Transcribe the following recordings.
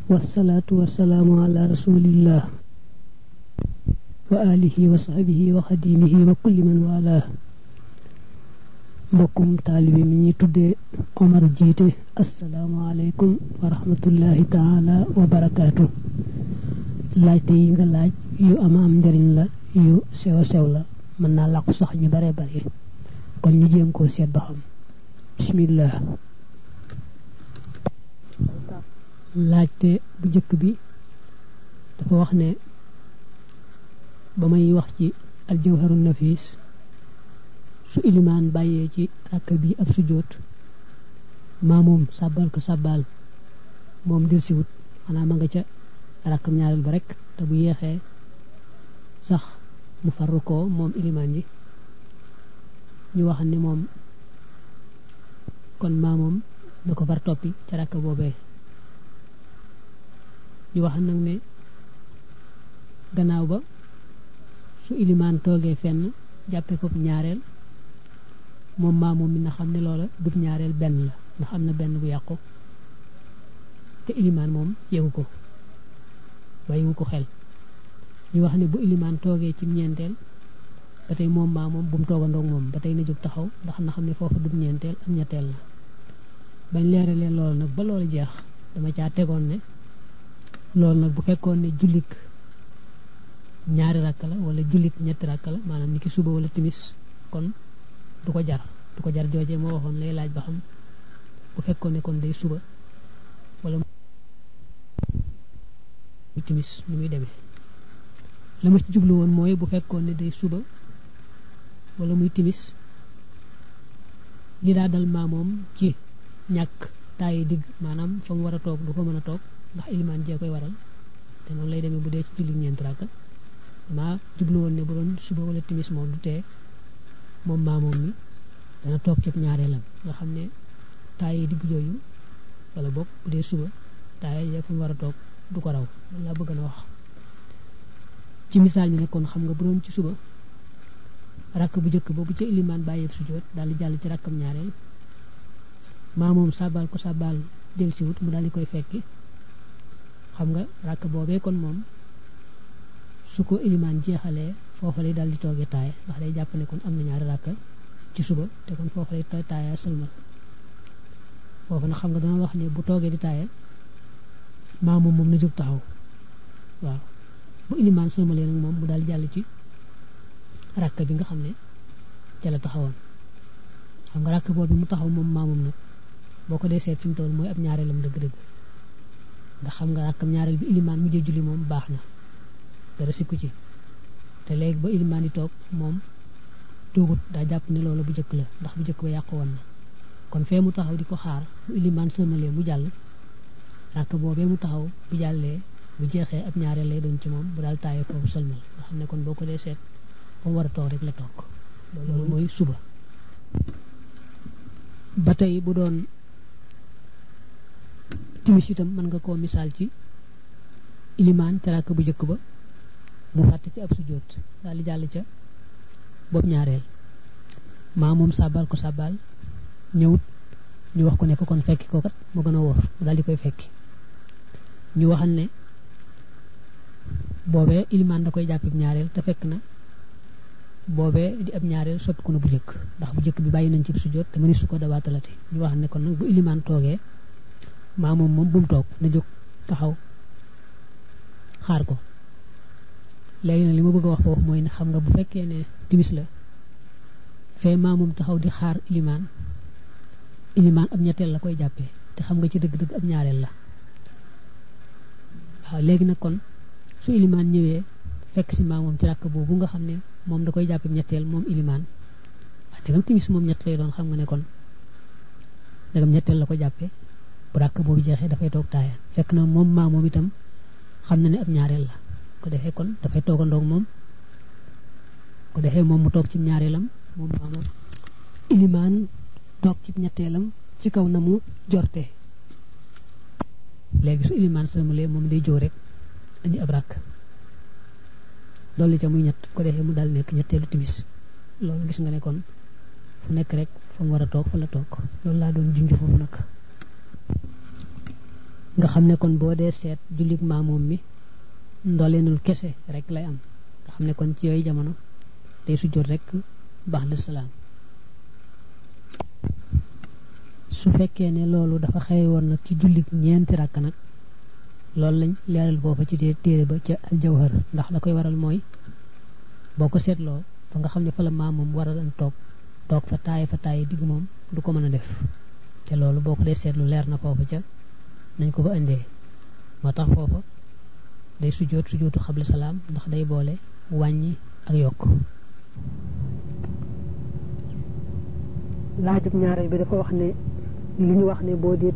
والصلاة والسلام على رسول الله وآله وصحبه وخديمه وكل من والاه بكم طالبي من تودي عمر جيته السلام عليكم ورحمة الله تعالى وبركاته laajte yi nga laaj yu am njariñ la yu sew sew la mën naa làqu sax ñu bare bare kon ñu jéem koo seet ba xam bismillah laajte bu jëkk bi dafa wax ne ba may wax ci al jawharun nafis su iliman bàyyee ci rakk bi ab sujjóot maa moom sàbbal ko sàbbal moom del si wut xanaa ma nga ca rakam ñaaral ba rek te bu yeexee sax mu farru ko moom iliman ji ñu wax ne moom kon maa moom da ko far toppi ca rakk boobee ñu wax nag ne gannaaw ba su iliman toogee fenn jàppe ko ñaareel moom maa moom mi na xam ne loola du ñaareel benn la ndax am na benn bu yàqu te iliman moom yegu ko bayiwu ko xel ñu wax ne bu iliman toogee ci ñeenteel ba tey moom maa moom bu mu toogandoog moom ba tey na jóg taxaw ndax na xam ne foofu du ñeenteel ak ñetteel la bañ leeralee loolu nag ba loolu jeex dama caa tegoon ne loolu nag bu fekkoon ne jullik ñaari rakk la wala jullik ñetti rakk la maanaam ni ki suba wala timis kon du ko jar joojee moo waxoon lay laaj ba xam bu fekkoon ne kon day suba wala timis ni muy demee la ma ci jublu woon mooy bu fekkoon ne day suba wala muy timis li daa dal maa moom ci ñàkk taayi digg maanaam fa mu war a toog du ko mën a toog ndax ilimaan jee koy waral te noonu lay demee bu dee ci julli ñeent rakka maa jublu woon ne bu doon suba wala timis moom du tee moom maa moom mi dana toog ci ñaareelam nga xam ne taayi digg jooju wala boog bu dee suba taayi jee fu mu war a toog du ko raw loolu laa bëgg na wax ci misaal mi nekkoon xam nga bu doon ci suba rakk bu jëkk boobu ca ilimaan bàyyeeb sujjóot daal di jàll ci rakkam ñaareel maa moom sàbbal ko sàbbal del si wut mu daal di koy fekki xam nga rakk boobee kon moom su ko ilimaan jeexalee foofa lay daal di toogee taaya ndax day jàpp ne kon am na ñaari rakk ci suba te kon foofa lay taaya sëlmal foofa nag xam nga dama wax ne bu toogee di taaya maa moom na jóg taxaw waaw bu ilimaan sëlmalee nag moom mu daal jàll ci rakk bi nga xam ne ca la taxawoon xam nga rakk boobu mu taxaw moom maa moom nag boo ko dee seet fi mu toll mooy ab ñaareelam dëgg-dëgg ndax xam nga rakkam ñaareel bi ilimaan mujjee julli moom baax na dara sikku ci te léegi ba ilimaan di toog moom toogut daa jàpp ne loolu bu jëkk la ndax bu jëkk ba yàqu woon na kon fee mu taxaw di ko xaar bu ilimaan sëlmalee mu jàll rakk boobee mu taxaw bu jàllee bu jeexee ab ñaareel lay doon ci moom bu daal taayee foofu sëlmal nga xam ne kon boo ko dee seet fa mu war a toog rek la toog loolu mooy suba ba tey bu doon timis itam mën nga koo misaal ci ilimaan te rakk bu jëkk ba mu fàtte ci ab sujjóot daal di jàll ca boobu ñaareel maa moom sàbbal ko sàbbal ñëwut ñu wax ko ne ko kon fekki ko kat mu gën a wóor mu daal di koy fekki ñu waxal ne boobee ilimaan da koy jàppib ñaareel te fekk na boobee di ab ñaareel soppi ko na bu jëkk ndax bu jëkk bi bàyyi nañ ci sujjóot te mëni su ko dabaatalati ñu wax ne kon nag bu ilimaan toogee maa moom bu mu toog na jóg taxaw xaar ko léegi nag li ma bëgg a wax foofu mooy ne xam nga bu fekkee ne timis la fee maa moom taxaw di xaar ilimaan ab ñetteel la koy jàppee te xam nga ci dëgg-dëgg ab ñaareel la waaw léegi nag kon su ilimaan ñëwee fekk si maa moom ci rakk boobu nga xam ne moom da koy jàppee ñetteel moom ilimaan waaye tegam timis moom ñett lay doon xam nga ne kon dagam ñetteel la ko jàppee bu rakk boobu jeexee dafay toog taaya fekk na moom maa moom itam xam na ne ab ñaareel la ko defee kon dafay toogandoog moom ko defee moom mu toog ci ñaareelam moom maa moom ilimaan toog ci ñetteelam ci kaw na mu jorte léegi su ilimaan sëlmalee moom day jóg rek indi ab rakk dolli ca muy ñett ko defee mu daal nekk ñetteelu timis loolu gis nga ne kon fu nekk rek fa mu war a toog fa la toog loolu laa doon junj foofu nag nga xam ne kon boo dee seet jullit maamoom mi ndoleenul kese rek lay am nga xam ne kon ci yooyu jamono day sujjóot rek ba'da salaam su fekkee ne loolu dafa xëy woon nag ci jullit ñeenti rakk nag loolu lañ leeral foofa ci téere ba ca aljawhar ndax la koy waral mooy boo ko seetloo fa nga xam ne fa la maamoom war a doon toog fa taay digg moom du ko mën a def te loolu boo ko dee seetlu leer na foofa ca nañ ko fa indee moo tax foofa day sujjóotu xabla salaam ndax day boole wàññi ak yokk laajub ñaareel bi dafa wax ne li ñu wax ne boo dee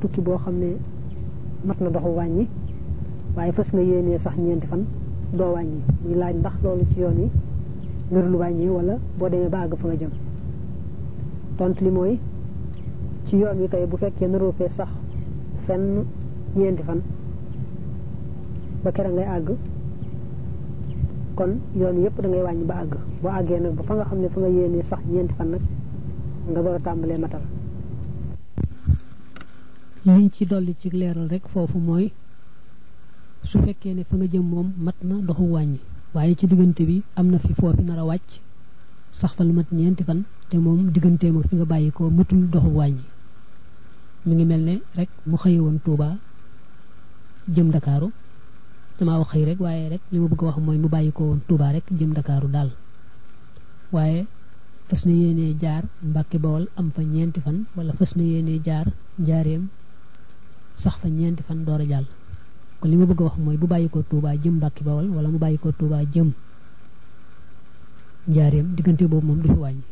tukki boo xam ne mat na doxu wàññi waaye fas nga yéenee sax ñeenti fan doo wàññi muy laaj ndax loolu ci yoon yi nërul wàññi wala boo demee ba àgg fa nga jëm tontu li mooy ci yoon wi kay bu fekkee naroo fee sax fenn ñeenti fan ba kera ngay àgg kon yoon yëpp da ngay wàññi ba àgg boo àggee nag ba fa nga xam ne fa nga yéenee sax ñeenti fan nag nga door a tàmbalee matal liñ ci dolli ci leeral rek foofu mooy su fekkee ne fa nga jëm moom mat na doxu wàññi waaye ci diggante bi am na fi foofi nar a wàcc sax fa lu mat ñeenti fan te moom digganteem ak fi nga bàyyi ko matul doxu wàññi mi ngi mel ne rek mu xëy woon Touba jëm Dakaaru damaa wax xëy rek waaye rek li ma bëgg a wax mooy mu bàyyi ko woon Touba rek jëm Dakaaru daal waaye fas na yéenee jaar Mbàkke Bawol am fa ñeenti fan wala fas na yéenee jaar Njaareem sax fa ñeenti fan door a jàll kon li ma bëgg a wax mooy bu bàyyi ko Touba jëm Mbàkke Bawol wala mu bàyyi ko Touba jëm Njaareem diggante boobu moom du fi wàññi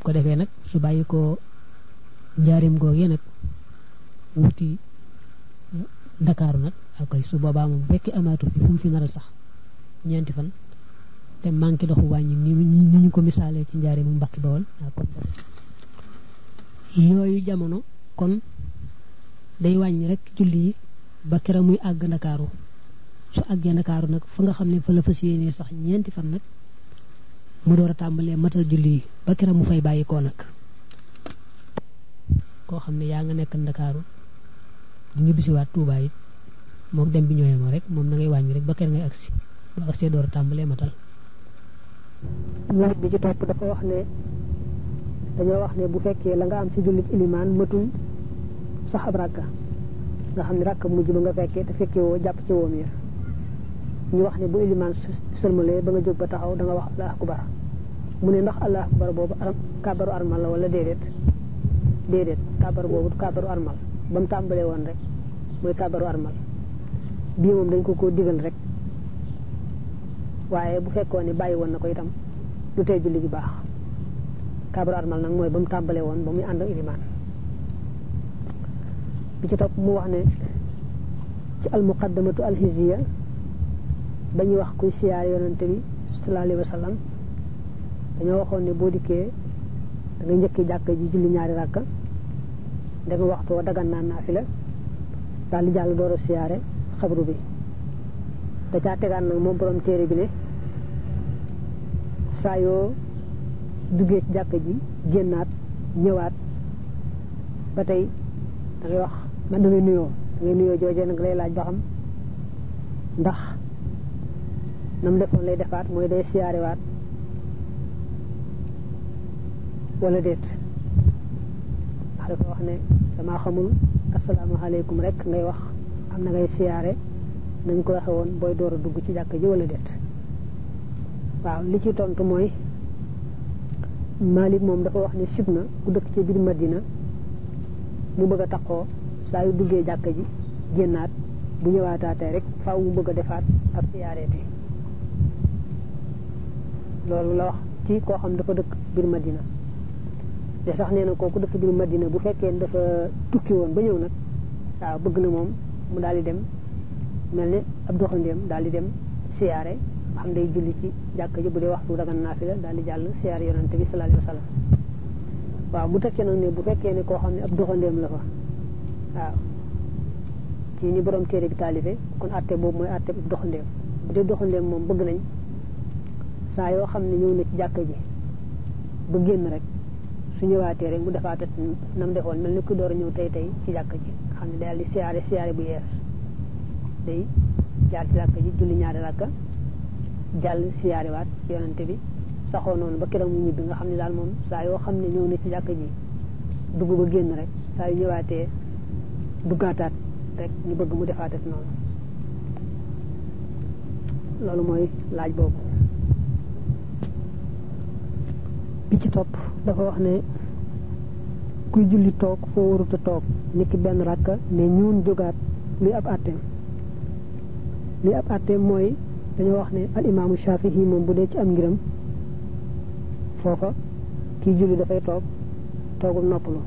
ko defee nag su bàyyi ko Njaareem googee nag wuti Ndakaaru nag akoy su boobaa moom bu fekkee amaatu fi fu mu fi nar a sax ñeenti fan te manqué doxu wàññi ni ñu ko misaalee ci Njaareem mu Mbàkke Bawol kon yooyu jamono kon day wàññi rek julli yi ba kera muy àgg Ndakaaru su àggee Ndakaaru nag fa nga xam ne fa la fas yéenee sax ñeenti fan nag mu door a tàmbalee matal julli yi ba kera mu fay bàyyi koo nag koo xam ne yaa nga nekk Ndakaaru di nga bisiwaat Tuubaa it moom dem bi ñooyee moo rek moom na ngay wàññi rek ba kera ngay agsi bu agsee door a tàmbalee matal laaj bi ci topp dafa wax ne dañoo wax ne bu fekkee la nga am ci jullit ilimaan matul sax ab rakka nga xam ne rakka mujj ba nga fekkee te fekkee woo jàpp ci woom ya ñu wax ne bu ilimaan sëlmalee ba nga jóg ba taxaw da nga wax allahu akbar mu ne ndax allahu akbar boobu kàbbaru armal la wala déedéet kàbbar boobu kàbbaru armal ba mu tàmbalee woon rek mooy kàbbaru armal bii moom dañ ko digal rek waaye bu fekkoon ne bàyyi woon na ko itam du tey julli gi baax kàbbaru armal nag mooy ba mu tàmbalee woon ba muy ànd ak ilimaan bi ci topp mu wax ne ci almuqaddamatu alhizziya ba ñuy wax kuy siyaar yonante bi sallallahu alayhi wa sallam dañoo waxoon ne boo dikkee da nga njëkki jàkka ji julli ñaari rakka ndega waxtu wa dagan naa naafila daal di jàll door a siyaare xabru bi da caa tegaan nag moom borom téere bi ne saa yoo duggee ci jàkka ji génnaat ñëwaat ba tey da ngay wax man da ngay nuyoo joojee nag lay laaj ba xam ndax nam defoon lay defaat mooy day siyaarewaat wala déet ndax dafa wax ne damaa xamul asalaamaaleykum rek ngay wax am na ngay siyaare nañ ko waxe woon booy door a dugg ci jàkk ji wala déet waaw li ci tontu mooy Malik moom dafa wax ne sib na ku dëkk ci biir Madina mu bëgg a taqoo saa yu duggee jàkk ji génnaat bu ñëwaataatee rek faaw mu bëgg a defaat ab siyaareeti loolu la wax ci koo xam dafa dëkk biir Madina te sax nee na kooku dëkk biir Madina bu fekkee dafa tukki woon ba ñëw nag waaw bëgg na moom mu daal di dem mel ne ab doxandéem daal di dem siyaare xam day julli ci jàkk ji bu dee waxtu dagan naafila daal di jàll siyaare yonante bi sallallahu alayhi wa sallam waaw bu tekkee nag ne bu fekkee ne koo xam ne ab doxandéem la fa waaw ci ni borom téere bi taalife kon atte boobu mooy atte ab doxandéem bu dee doxandéem moom bëgg nañ saa yoo xam ne ñëw na ci jàkk ji ba génn rek su ñëwaatee rek mu defaat nam defoon mel ni ku door a ñëw tey ci jàkk ji xam ne daal di siyaare bu yees day jaar ci rakk ji julli ñaari rakka jàll siyaare waat yonante bi saxoo noonu ba keroog mu ñibbi nga xam ne daal moom saa yoo xam ne ñëw na ci jàkk ji dugg ba génn rek saa yu ñëwaatee duggaataat rek ñu bëgg mu defaatat noonu loolu mooy laaj boobu. bi ci topp dafa wax ne kuy julli toog foo waruta toog niki benn rakka ne ñuun jógaat luy ab àtteem mooy dañoo wax ne al imaamu Shaafi'i moom bu dee ci am ngiram foofa kii julli dafay toogum noppalu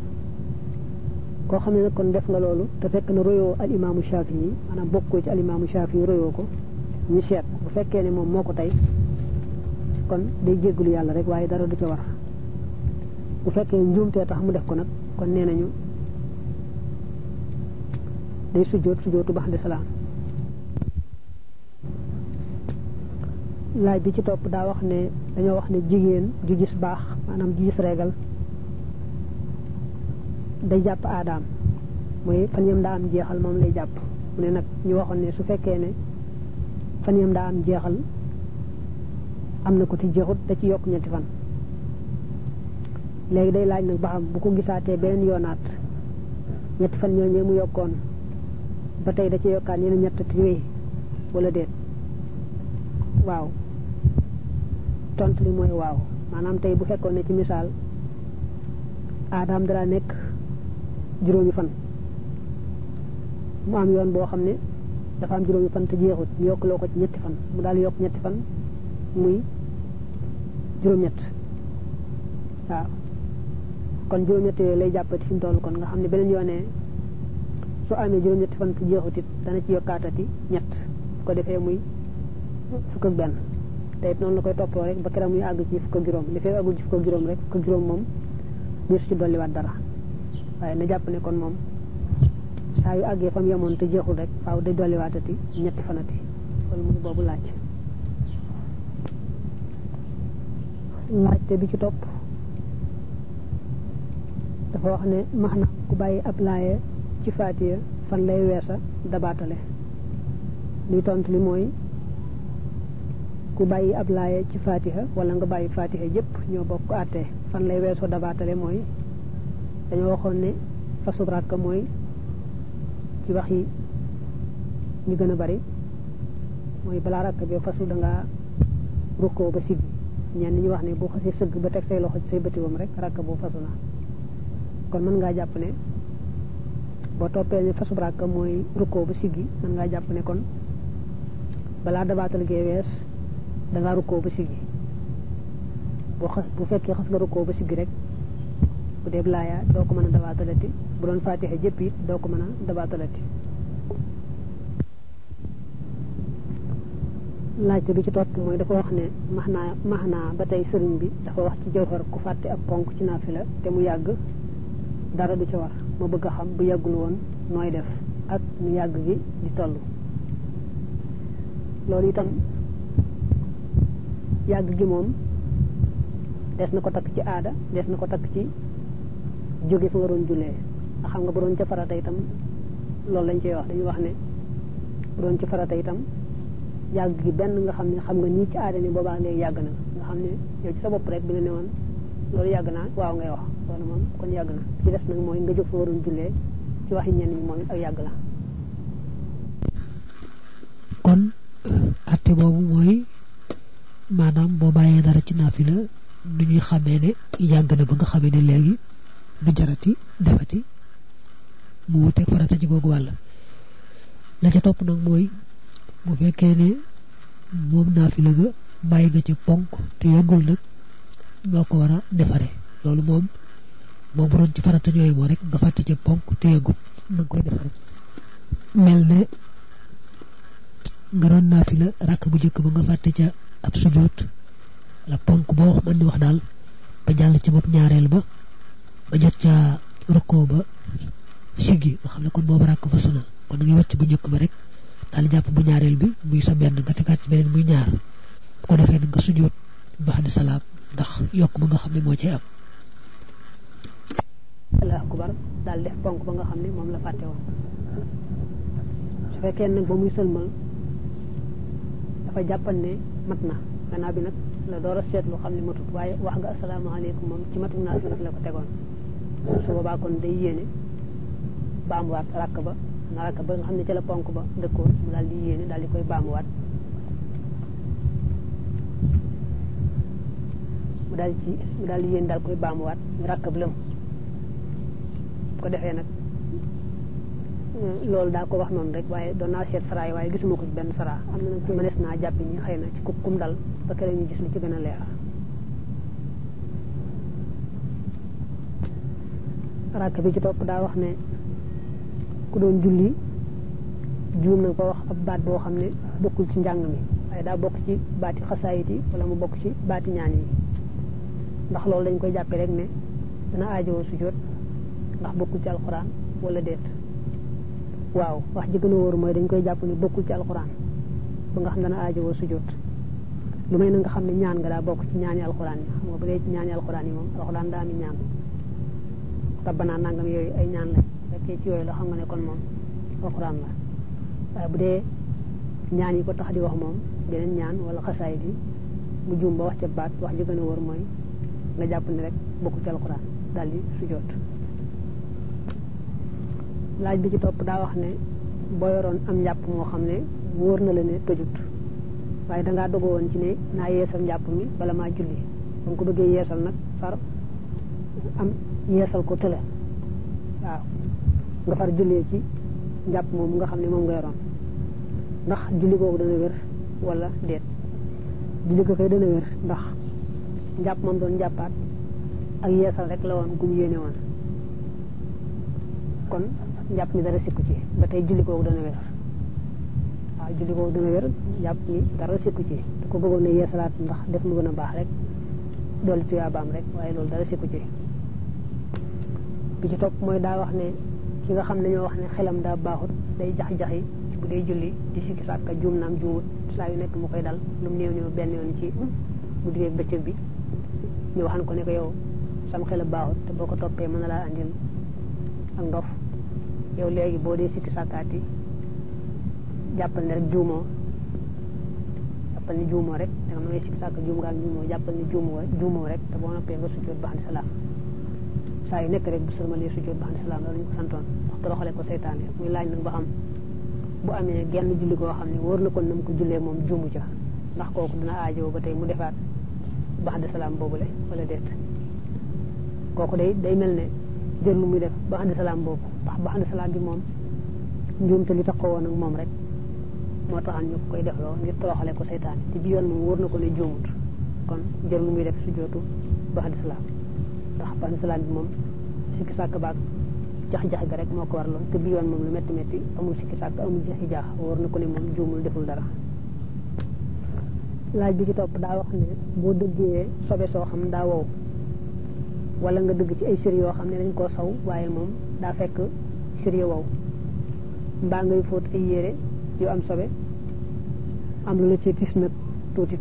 koo xam ne nag kon def nga loolu te fekk na royoo al imaamu Shaafi'i maanaam bokkoo ci al imaamu Shaafi'i royoo ko ñu seet bu fekkee ne moom moo ko tey kon day jéggalu yàlla rek waaye dara du ca war bu fekkee njuumtee tax mu def ko nag kon nee nañu day sujjootu ba'da salaam. laaj bi ci topp daa wax ne dañoo wax ne jigéen ju gis baax maanaam ju gis reegal day jàpp aadaam mooy fan yam daa am jeexal moom lay jàpp mu ne nag ñu waxoon ne su fekkee ne fan yam daa am jeexal am na ko ci jeexut da ci yokk ñetti fan léegi day laaj nag ba xam bu ko gisaatee beneen yoonaat ñetti fan ñooñee mu yokkoon ba tey da ci yokkaat ñeneen ñett ci wéy wala déet. waaw tontu li mooy waaw maanaam tey bu fekkoon ne ci misaal aadaam dara nekk juróomi fan mu am yoon boo xam ne dafa am juróomi fan te jeexut ñu yokkloo ko ci ñetti fan mu daal yokk ñetti fan muy juróom-ñett waaw kon juróom-ñett yooyu lay jàppati fi mu toll kon nga xam ne beneen yoonee su amee juróom-ñetti fan te jeexut it dana ci yokkaatati ñett bu ko defee muy fukk ak benn te it noonu la koy toppoo rek ba keroog muy àgg ci fukk ak juróom li fee àggul ci fukk ak juróom rek fukk ak juróom moom ñu su ci dolliwaat dara waaye na jàpp ne kon moom saa yu àggee fa mu yemoon te jeexul rek faaw day dolliwaatati ñetti fanati loolu muy boobu laajte bi ci topp dafa wax ne max na ku bàyyi ab laaye ci faatiya fan lay weesa dabaatale liy tontu li mooy ku bàyyi ab laaye ci fatiha wala nga bàyyi fatiha yëpp ñoo bokk àttee fan lay weesoo dabaatale mooy dañoo waxoon ne fasub rakka mooy ci wax yi ñu gën a bari mooy balaa rakka bi fasu da ngaa rukkoo ba siggi ñenn ñi wax ne boo xasee sëgg ba teg say loxo ci say bëtiwam rek rakka boo fasu na kon mën ngaa jàpp ne boo toppee ne fasub rakka mooy rukkoo ba siggi mën ngaa jàpp ne kon balaa dabaatal gee wees da ngaa rukkoo ba siggi bu fekkee xas nga rukkoo ba siggi rek bu dee laaya doo ko mën a dabaatalati bu doon fatiha jëpp it doo ko mën a dabaatalati. laajte bi ci topp mooy dafa wax ne max naa ba tey sëriñ bi dafa wax ci jawhar ku fàtte ab ponk ci naafila te mu yàgg dara du ci war ma bëgg a xam bu yàggul woon nooy def ak nu yàgg gi di toll. loolu itam yàgg gi moom des na ko takk ci aada des na ko takk ci jóge fa waroon jullee nga xam nga bu doon ca farata itam loolu lañ cey wax dañuy wax ne bu doon ci farata itam yàgg gi benn nga xam nga nii ci aada ni boobaa léegi yàgg na nga xam ne yow ci sa bopp rek bi nga ne woon loolu yàgg naa waaw ngay wax loolu moom kon yàgg na ci des nag mooy nga jóg fa waroon jullee ci waxi ñenn ñi moom it ak yàgg la. kon atte boobu mooy maanaam boo bàyyee dara ci naafila nu ñuy xamee ne yàgg na ba nga xamee ne léegi du jarati defati mu wuteeg farata ci googu wàll. la ca topp nag mooy bu fekkee ne moom naafila ga bàyyi nga ci ponk te yàggul nag noo ko war a defare loolu moom bu doon ci farata ñooy moo rek nga fàtte ci ponk te yàggul nanga koy defare mel ne nga doon naafila rakk bu njëkk ba nga fàtte ca ab sujjóot la ponk boo mën di wax daal ba jàll ci bopp ñaareel ba ba jot ca rukkoo ba siggi nga xam ne kon boobu rakk fasu na kon da ngay wàcc bu njëkk ba rek daal jàpp bu ñaareel bi muy sa benn nga tegaat ci beneen muy ñaar bu ko defee nag nga sujjóot ba'da salaam ndax yokk ba nga xam ne moo ci am. allahu akbar daal def ponk ba nga xam ne moom la fàtte woon su fekkee nag ba muy sëlmal dafa jàppan ne mat na gannaaw bi nag la door a seetlu xam ne matut waaye wax nga asalaamaaleykum moom ci matuk naa fi la ko tegoon su boobaa kon day yéene baamuwaat rakk ba nga xam ne ci la ponk ba dëkkoon mu daal di yéene daal di koy baamuwaat mu daal di yéene daal koy baamuwaat ñu rakk bi lëm ko defee nag loolu daa ko wax noonu rek waaye doon naa seet saraa yi waaye gisuma ko ci benn saraa am na nag ci mënees naa jàpp ñi xëy na ci kum dal ba kere ñu gis lu ci gën a leer rakk bi ci topp daa wax ne ku doon julli juum na ko wax ab baat boo xam ne bokkul ci njàng mi waaye daa bokk ci baati xasaayit yi wala mu bokk ci baati ñaan yi ndax loolu dañ koy jàppe rek ne dana aajowoo sujjóot ndax bokkul ci alxuraan wala déet waaw wax ji gën a wóor mooy dañ koy jàpp ni bokkul ci alxuraan ba nga xam dana aajowoo sujjóot lu may na nga xam ne ñaan nga daa bokk ci ñaani alxuraan yi xam nga bu dee ci ñaani alxuraan yi moom alxuraan daa ami ñaan rabbana nangam yooyu ay ñaan la fekkee ci yooyu la xam nga ne kon moom alxuraan la waaye bu dee ñaan yi ko tax di wax moom beneen ñaan wala xasaay bi mu juum ba wax ca baat wax ji gën a wóor mooy nga jàpp ni rek bokkul ci alxuraan daal di sujjóot laaj bi ci topp daa wax ne boo yoroon am njàpp moo xam ne wóor na la ne tojut waaye dangaa dogo woon ci ne naa yeesal njàpp mi bala maa julli ba nga ko bëggee yeesal nag far am yeesal ko tële waaw nga far jullee ci njàpp moom nga xam ne moom nga yoroon ndax julli googu dana wér wala déet julli ko koy dana wér ndax njàpp moom doon njàppaat ak yeesal rek la woon gum yéene woon kon njàpp mi dara sikku ci ba tey julli googu dana wér waaw julli googu dana wér njàpp mi dara sikku ci te ko bëggoon ne yeesalaat ndax def lu gën a baax rek dolli tuyaabaam rek waaye loolu dara sikku ci bi ci topp mooy daa wax ne ki nga xam ne ñoo wax ne xelam daa baaxut day jax-jaxi bu dee julli di sikki sàkka juum naam juumut saa yu nekk mu koy dal lu mu néew néew benn yoon ci bu digee bëccëg bi ñu waxan ko ne ko yow sam xel baaxut te boo ko toppee mën na laa andil ak ndof yow léegi boo dee sikki sàkkaati jàppal ne rek juumoo rek da nga ma ngay sikki sàkka juum nga ak juumoo jàppal ne juumoo rek te boo noppee nga sujjóot ba xam ne salaam saa yu nekk rek bu sërmalee sujjóot ba xam ne salaam loolu ñu ko santoon wax toroxale ko seytaane muy laaj nag ba xam bu amee genn julli koo xam ne wóor na kon na mu ko jullee moom juumu ca ndax kooku dina aajoo ba tey mu defaat ba xam ne salaam boobule wala déet kooku day mel ne jël lu muy def ba xam ne salaam boobu ndax ba xam ne salaam bi moom njuumte li tax ko woon ak moom rek moo taxan ñu koy defloo ngir toroxale ko seytaane te bi yoon moom wóor na ko ne juumut kon jël lu muy def sujjóotu ba xam ne salaam ndax ba xam ne salaam bi moom sikki sàkk baag jax-jax ga rek moo ko waraloon te bi yoon moom lu métti métti amul sikki sàkk amul jaxi jaax wóor na ko ne moom juumul deful dara laaj bi ci topp daa wax ne boo dëggee sobe soo xam daa wow wala nga dëgg ci ay sër yoo xam ne dañ koo saw waaye moom daa fekk sër ya wow mbaa ngay fóot ay yére yu am sobe am lu la ci tis nag tuuti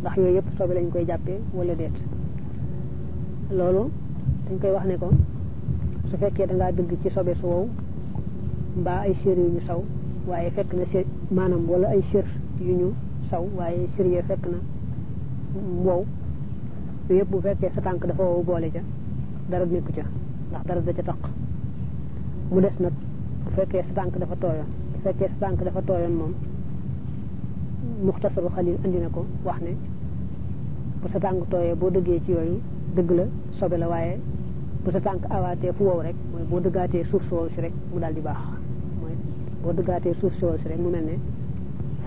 ndax yooyu yëpp sobe lañ koy jàppee wala déet loolu dañ koy wax ne ko su fekkee dangaa dëgg ci sobe su wow mbaa ay sër yu ñu saw waaye fekk na sër maanaam wala ay sër yu ñu saw waaye sër ya fekk na wow yooyu yëpp bu fekkee sa tànk dafa wow boole ca dara nekku ca ndax dara da ca taq mu des nag bu fekkee sa tànk dafa tooyoon bu fekkee sa tànk dafa tooyoon moom muxtasaru xalil andi na ko wax ne bu sa tànk tooyee boo dëggee ci yooyu dëgg la sobe la waaye bu sa tànk awaatee fu wow rek mooy boo dëggaatee suuf si wow si rek mu daal di baax mooy boo dëggaatee suuf si wow si rek mu mel ne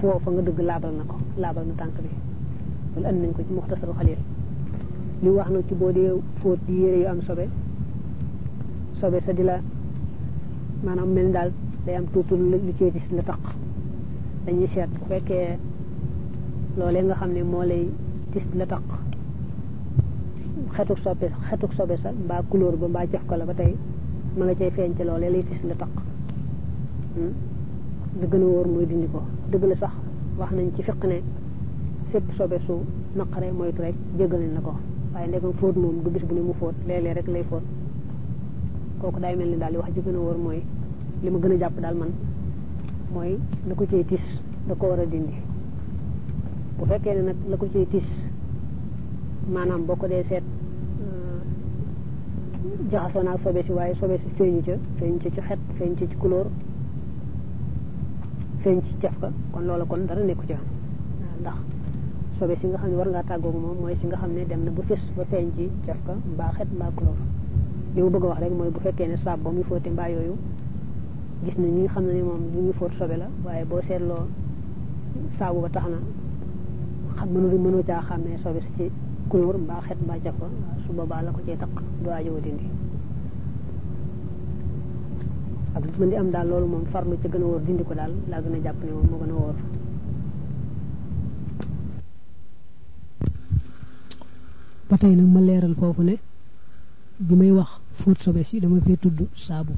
fu wow fa nga dëgg laabal na tànk bi loolu andi nañ ko ci muxtasaru xalil li wax na ci boo dee fóot yére yu am sobe sa di la maanaam mel ni daal day am tuuti lu cee gis la taq dañuy seet bu fekkee loolee nga xam ne moo lay tis la taq xetuk sobe sa mbaa couleur ba mbaa jëf ko la ba tey ma nga cay feeñ ci loolee lay tis la taq di gën a wóor mooy dindi ko dëgg la sax wax nañ ci fiq ne sépp sobe su naqare moytu rek jéggal nañ la ko waaye ndegam fóot moom du bis bu ne mu fóot léeg-léeg rek lay fóot kooku day mel ni daal li wax ji gën a wóor mooy li ma gën a jàpp daal man mooy la ko cay tis da ko war a dindi bu fekkee ne nag la ko cay tis maanaam boo ko dee seet jaxasoo naag sobe si waaye sobe si feeñu ca ci xet feeñu ca ci couleur feeñ ci caf ka kon loola kon dara nekku ca ndax sobe si nga xam ne war ngaa tàggoogu moom mooy si nga xam ne dem na ba fés ba feeñ ci caf ka mbaa xet mbaa couleur li mu bëgg a wax rek mooy bu fekkee ne saab ba muy fóote mbaa yooyu gis na ñi nga xam ne moom li ñuy fóot sobe la waaye boo seetloo saabu ba tax na xam mënoo caa xàmmee sobe si ci couleur mbaa xet mbaa caf ka su boobaa la ko cee taq du aajowa dindi ak lu mën di am daal loolu moom farlu ca gën a wóor dindi ko daal laa gën a jàpp ne moom moo gën a wóor ba tey nag ma leeral foofu ne bi may wax fóot sobe si dama fee tudd saabu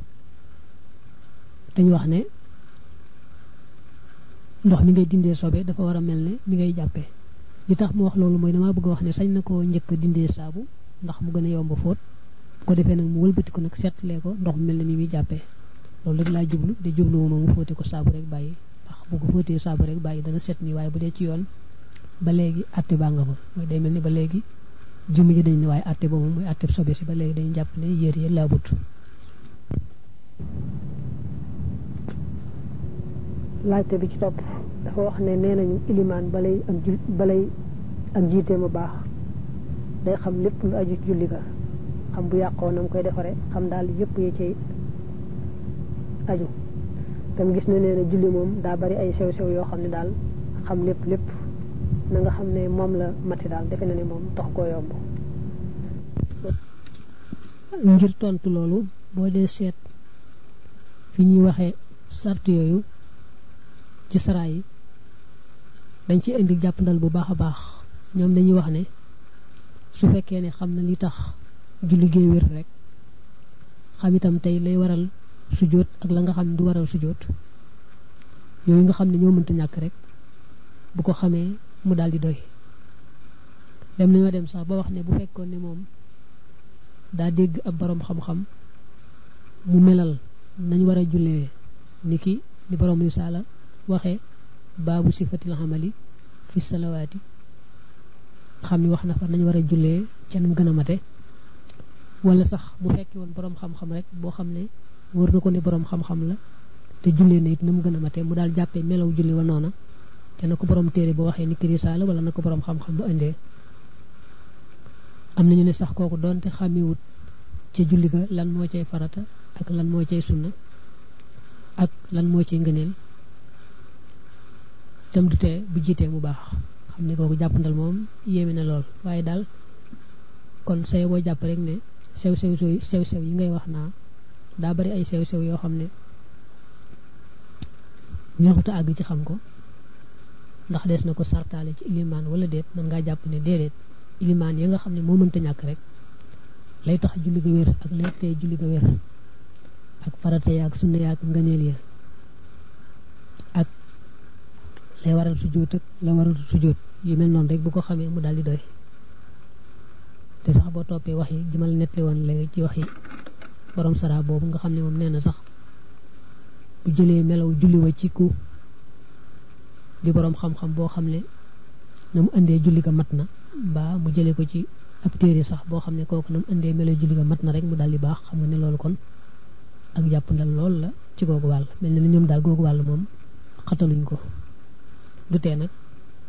dañ wax ne ndox mi ngay dindee sobe dafa war a mel ne mi ngay jàppee li tax mu wax loolu mooy damaa bëgg a wax ne sañ na koo njëkk dindee saabu ndax mu gën a yomb fóot bu ko defee nag mu wëlbati ko nag seetlee ko ndox mu mel ne mi muy jàppee loolu rek laa jublu de jubluwuma mu fóote ko saabu rek bàyyi ndax bu ko fóotee saabu rek bàyyi dana set nii waaye bu dee ci yoon ba léegi atte baa nga fa mooy day mel ni ba léegi jëmm ji dañ ne waaye atte boobu mooy atte sobe si ba léegi dañu jàpp ne yéer yi laabut laajte bi ci topp dafa wax ne nee nañu ilimaan balay ak jiite ma baax day xam lépp lu aju ci julli ga xam bu yàqoo na mu koy defare xam daal yëpp yi ci aju tam gis na nee na julli moom daa bari ay sew-sew yoo xam ne daal xam lépp na nga xam ne moom la mati daal defe na ne moom tax koo yomb ngir tontu loolu boo dee seet fi ñuy waxee sart yooyu ci sara yi dañ ci indi jàppandal bu baax a baax ñoom dañuy wax ne su fekkee ne xam na li tax julli gee wér rek xam itam tey lay waral sujjóot ak la nga xam ne du waral sujjóot yooyu nga xam ne ñoo mënta ñàkk rek bu ko xamee mu daal di doy dem nañoo dem sax ba wax ne bu fekkoon ne moom daa dégg ab borom xam-xam mu melal nañ war a jullee niki ni borom risaala waxee baabu sifatil xamali fi salawaati xam ni wax na fa nañ war a jullee ca nam gën a mate wala sax mu fekki woon borom xam-xam rek boo xam ne wër na ko ne borom xam-xam la te jullee na it nam gën a mate mu daal jàppee melaw julli wa noona te na ko borom téere ba waxee niki risaala wala na ko borom xam-xam bu indee am nañu ne sax kooku doonte xàmmiwut ca julli ga lan moo cay farata ak lan moo cay sunna ak lan moo cay ngëneel tam du tee bu jiitee mu baax xam ne kooku jàppandal moom yéeme na lool waaye daal kon say boo jàpp rek ne sew-sew yi ngay wax naa daa bari ay sew-sew yoo xam ne neexuta àgg ci xam ko ndax des na ko sartaale ci ilimaan wala déet mën ngaa jàpp ne déedéet ilimaan yi nga xam ne moo mënta ñàkk rek lay tax julli ga wér ak lay tey julli ga wér ak farata yaak sunna yaak ngëneel ya ak lay waral sujjóot ak la waral sujjóot yu mel noonu rek bu ko xamee mu daal di doy te sax boo toppee wax yi jimal nettali woon léegi ci wax yi borom sara boobu nga xam ne moom nee na sax bu jëlee melaw julli wa ci ku di borom xam-xam boo xam ne na mu indee julli ga mat na mbaa mu jëlee ko ci ab téere sax boo xam ne kooku na mu indee melaw julli ga mat na rek mu daal di baax xam nga ne loolu kon ak jàppandal lool la ci googu wàll mel na ni ñoom daal googu wàll moom xataluñ ko du tee nag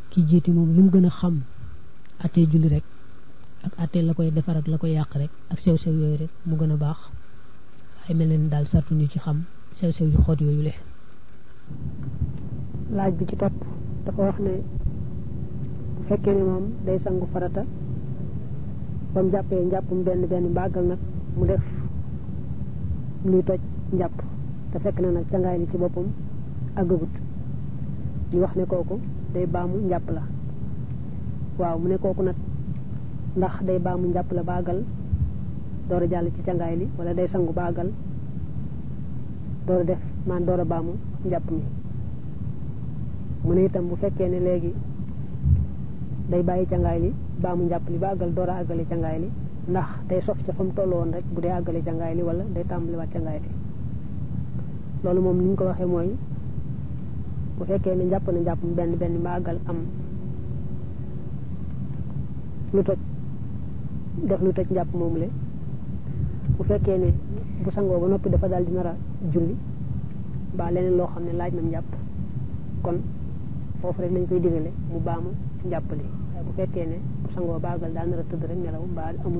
ki jiiti moom lu mu gën a xam attee julli rek ak attee la koy defar ak la koy yàq rek ak sew-sew yooyu rek mu gën a baax waaye mel na ni daal sartuñu ci xam sew-sew yu xoot yooyu le laaj bi ci topp dafa wax ne bu fekkee ne moom day sangu farata ba mu jàppee njàppum benn mbàggal nag mu def luy toj njàpp te fekk na nag cangaay li ci boppam àggagut ñu wax ne kooku day baamu njàpp la waaw mu ne kooku nag ndax day baamu njàpp la baagal door a jàll ci cangaay li wala day sangu baagal door a def man door a baamu njàpp mi mu ne itam bu fekkee ne léegi day bàyyi cangaay li baa mu njàpp li ba àggal door a àggale cangaay li ndax day sof ca fa mu toll woon rek bu dee àggale cangaay li wala day tàmbaliwaat cangaay li loolu moom ni ñu ko waxee mooy bu fekkee ne njàpp na njàpp mu benn ba àggal am lu toj def lu toj njàpp moomu le bu fekkee ne bu sangoo ba noppi dafa daal di nar a julli ba leneen loo xam ne laaj na njàpp kon foofu rek lañ koy digale mu baamu njàpp li waaye bu fekkee ne bu sangoo ba àggal daal nar a tëdd rek nelaw ba amul